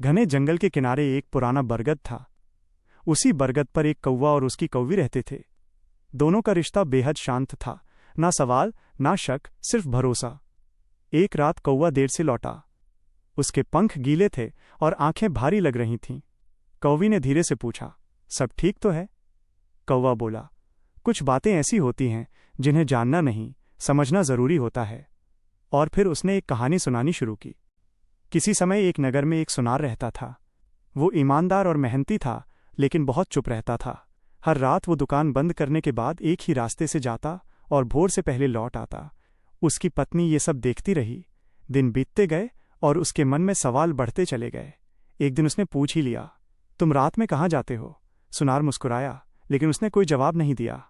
घने जंगल के किनारे एक पुराना बरगद था। उसी बरगद पर एक कौवा और उसकी कौवी रहते थे। दोनों का रिश्ता बेहद शांत था, ना सवाल ना शक, सिर्फ भरोसा। एक रात कौवा देर से लौटा। उसके पंख गीले थे और आंखें भारी लग रही थीं। कौवी ने धीरे से पूछा, सब ठीक तो है? कौवा बोला, कुछ बातें ऐसी होती हैं जिन्हें जानना नहीं, समझना जरूरी होता है। और फिर उसने एक कहानी सुनानी शुरू की। किसी समय एक नगर में एक सुनार रहता था। वो ईमानदार और मेहनती था, लेकिन बहुत चुप रहता था। हर रात वो दुकान बंद करने के बाद एक ही रास्ते से जाता और भोर से पहले लौट आता। उसकी पत्नी ये सब देखती रही। दिन बीतते गए और उसके मन में सवाल बढ़ते चले गए। एक दिन उसने पूछ ही लिया, तुम रात में कहाँ जाते हो? सुनार मुस्कुराया, लेकिन उसने कोई जवाब नहीं दिया।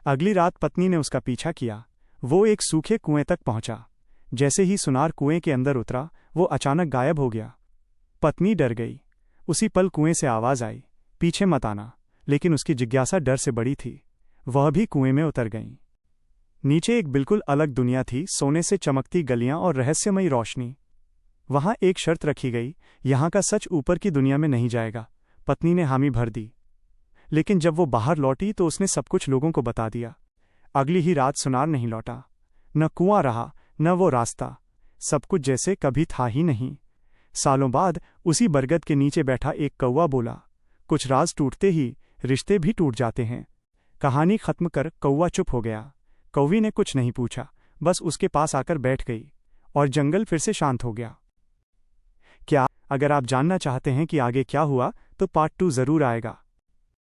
अगली रात पत्नी ने उसका पीछा किया। वो एक सूखे कुएं तक पहुंचा। जैसे ही सुनार कुएं के अंदर उतरा, वो अचानक गायब हो गया। पत्नी डर गई। उसी पल कुएं से आवाज आई, पीछे मत आना। लेकिन उसकी जिज्ञासा डर से बड़ी थी। वह भी कुएं में उतर गई। नीचे एक बिल्कुल अलग दुनिया थी, सोने से चमकती गलियां और रहस्यमयी रोशनी। वहां एक शर्त रखी गई, यहां का सच ऊपर की दुनिया में नहीं जाएगा। पत्नी ने हामी भर दी। लेकिन जब वो बाहर लौटी तो उसने सब कुछ लोगों को बता दिया। अगली ही रात सुनार नहीं लौटा। न कुआं रहा, न वो रास्ता। सब कुछ जैसे कभी था ही नहीं। सालों बाद उसी बरगद के नीचे बैठा एक कौवा बोला, कुछ राज टूटते ही रिश्ते भी टूट जाते हैं। कहानी खत्म कर कौवा चुप हो गया। कौवी ने कुछ नहीं पूछा, बस उसके पास आकर बैठ गई और जंगल फिर से शांत हो गया। अगर आप जानना चाहते हैं कि आगे क्या हुआ, तो पार्ट 2 जरूर आएगा।